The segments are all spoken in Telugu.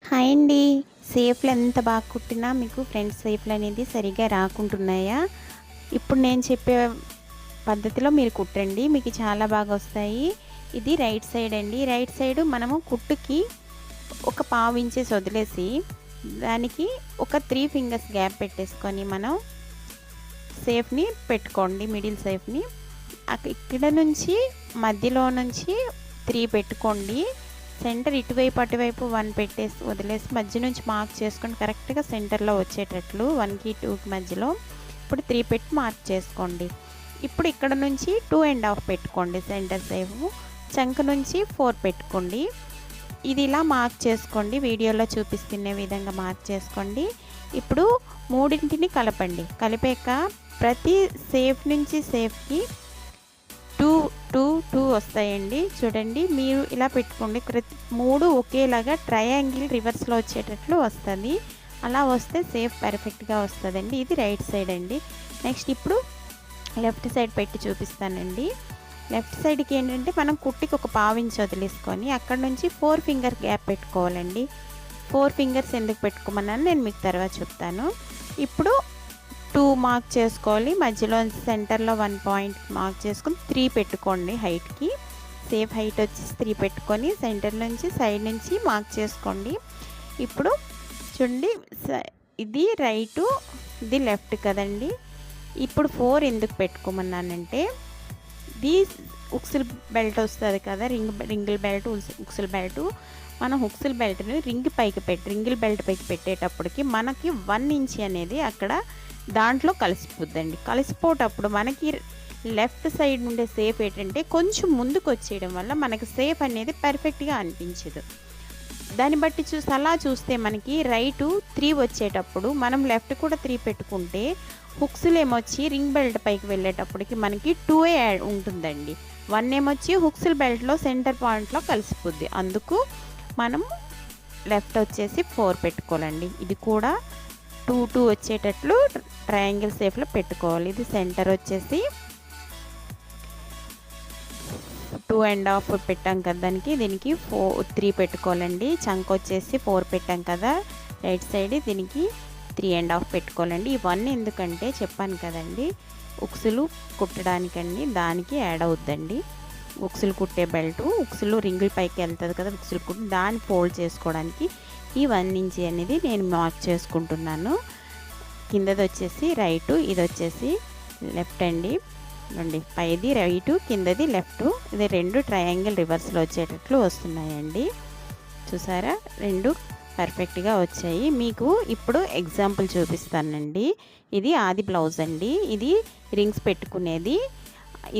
హాయ్ అండి. సేఫ్లు ఎంత బాగా కుట్టినా మీకు ఫ్రంట్ సేఫ్లు అనేది సరిగ్గా రాకుంటున్నాయా? ఇప్పుడు నేను చెప్పే పద్ధతిలో మీరు కుట్టండి, మీకు చాలా బాగా వస్తాయి. ఇది రైట్ సైడ్ అండి. రైట్ సైడ్ మనము కుట్టుకి ఒక పావు ఇంచెస్ వదిలేసి దానికి ఒక 3 ఫింగర్స్ గ్యాప్ పెట్టేసుకొని మనం సేఫ్ని పెట్టుకోండి, మిడిల్ సేఫ్ని. ఇక్కడ నుంచి మధ్యలో నుంచి 3 పెట్టుకోండి. సెంటర్ ఇటువైపు అటువైపు 1 పెట్టేసి వదిలేసి మధ్య నుంచి మార్క్ చేసుకొని కరెక్ట్గా సెంటర్లో వచ్చేటట్లు 1కి 2కి మధ్యలో ఇప్పుడు 3 పెట్టి మార్క్ చేసుకోండి. ఇప్పుడు ఇక్కడ నుంచి 2.5 పెట్టుకోండి సెంటర్ సేఫ్. చంక నుంచి 4 పెట్టుకోండి. ఇది ఇలా మార్క్ చేసుకోండి, వీడియోలో చూపిస్తున్న విధంగా మార్క్ చేసుకోండి. ఇప్పుడు మూడింటిని కలపండి. కలిపాక ప్రతి సేఫ్ నుంచి సేఫ్కి 2 2 2 వస్తాయండి. చూడండి, మీరు ఇలా పెట్టుకోండి. ప్రతి 3 ఒకేలాగా ట్రయాంగిల్ రివర్స్లో వచ్చేటట్లు వస్తుంది. అలా వస్తే సేఫ్ పర్ఫెక్ట్గా వస్తుందండి. ఇది రైట్ సైడ్ అండి. నెక్స్ట్ ఇప్పుడు లెఫ్ట్ సైడ్ పెట్టి చూపిస్తానండి. లెఫ్ట్ సైడ్కి ఏంటంటే మనం కుట్టికి ఒక పావు ఇంచ్ వదిలేసుకొని అక్కడ నుంచి 4 ఫింగర్ గ్యాప్ పెట్టుకోవాలండి. 4 ఫింగర్స్ ఎందుకు పెట్టుకోమన్నాను నేను మీకు తర్వాత చెప్తాను. ఇప్పుడు 2 మార్క్ చేసుకోవాలి. మధ్యలో సెంటర్లో 1 పాయింట్ మార్క్ చేసుకొని 3 పెట్టుకోండి. హైట్కి సేఫ్ హైట్ వచ్చేసి 3 పెట్టుకొని సెంటర్ నుంచి సైడ్ నుంచి మార్క్ చేసుకోండి. ఇప్పుడు చూడండి, ఇది రైటు, ఇది లెఫ్ట్ కదండి. ఇప్పుడు 4 ఎందుకు పెట్టుకోమన్నానంటే ఇది ఉక్సుల్ బెల్ట్ వస్తుంది కదా, రింగిల్ బెల్ట్, ఉక్సుల్ బెల్ట్. మనం హుక్సుల్ బెల్ట్ని రింగిల్ బెల్ట్ పైకి పెట్టేటప్పటికి మనకి 1 ఇంచ్ అనేది అక్కడ దాంట్లో కలిసిపోద్దండి. కలిసిపోయేటప్పుడు మనకి లెఫ్ట్ సైడ్ ఉండే సేఫ్ ఏంటంటే కొంచెం ముందుకు వచ్చేయడం వల్ల మనకి సేఫ్ అనేది పర్ఫెక్ట్గా అనిపించదు. దాన్ని బట్టి అలా చూస్తే మనకి రైటు 3 వచ్చేటప్పుడు మనం లెఫ్ట్ కూడా 3 పెట్టుకుంటే హుక్స్లు ఏమొచ్చి రింగ్ బెల్ట్ పైకి వెళ్ళేటప్పటికి మనకి 2 ఉంటుందండి. 1 ఏమొచ్చి హుక్సుల్ బెల్ట్లో సెంటర్ పాయింట్లో కలిసిపోద్ది. అందుకు మనం లెఫ్ట్ వచ్చేసి 4 పెట్టుకోవాలండి. ఇది కూడా 2 2 వచ్చేటట్లు ట్రయాంగిల్ షేప్లో పెట్టుకోవాలి. ఇది సెంటర్ వచ్చేసి 2.5 పెట్టాం కదా, దీనికి 3 పెట్టుకోవాలండి. చంక్ వచ్చేసి 4 పెట్టాం కదా రైట్ సైడ్, దీనికి 3.5 పెట్టుకోవాలండి. ఇవన్నీ ఎందుకంటే చెప్పాను కదండి, ఉక్సులు కుట్టడానికండి, దానికి యాడ్ అవుద్దండి. ఉక్సులు కుట్టే బెల్ట్, ఉక్సులు రింగుల పైకి వెళ్తుంది కదా ఉక్సులు కుట్టి, దాన్ని ఫోల్డ్ చేసుకోవడానికి ఈ 1 ఇంచ్ అనేది నేను మార్క్ చేసుకుంటున్నాను. కిందది వచ్చేసి రైటు, ఇది వచ్చేసి లెఫ్ట్ అండి. పైది రైటు, కిందది లెఫ్ట్. ఇది 2 ట్రయాంగిల్ రివర్స్లో వచ్చేటట్లు వస్తున్నాయండి. చూసారా, 2 పర్ఫెక్ట్గా వచ్చాయి. మీకు ఇప్పుడు ఎగ్జాంపుల్ చూపిస్తానండి. ఇది ఆది బ్లౌజ్ అండి. ఇది రింగ్స్ పెట్టుకునేది,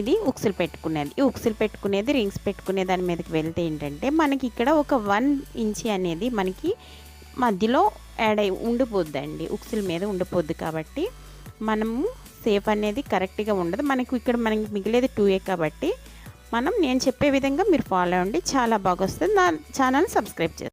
ఇది ఉక్సులు పెట్టుకునేది. ఈ ఉక్సులు పెట్టుకునేది రింగ్స్ పెట్టుకునే దాని మీదకి వెళ్తే ఏంటంటే మనకి ఇక్కడ ఒక 1 ఇంచ్ అనేది మనకి మధ్యలో యాడ్ అయి ఉండిపోద్దండి. ఉక్సుల మీద ఉండిపోద్ది కాబట్టి మనము సేఫ్ అనేది కరెక్ట్గా ఉండదు. మనకి మిగిలేది 2 కాబట్టి నేను చెప్పే విధంగా మీరు ఫాలో అవ్వండి, చాలా బాగా వస్తుంది. నా ఛానల్ సబ్స్క్రైబ్ చేయండి.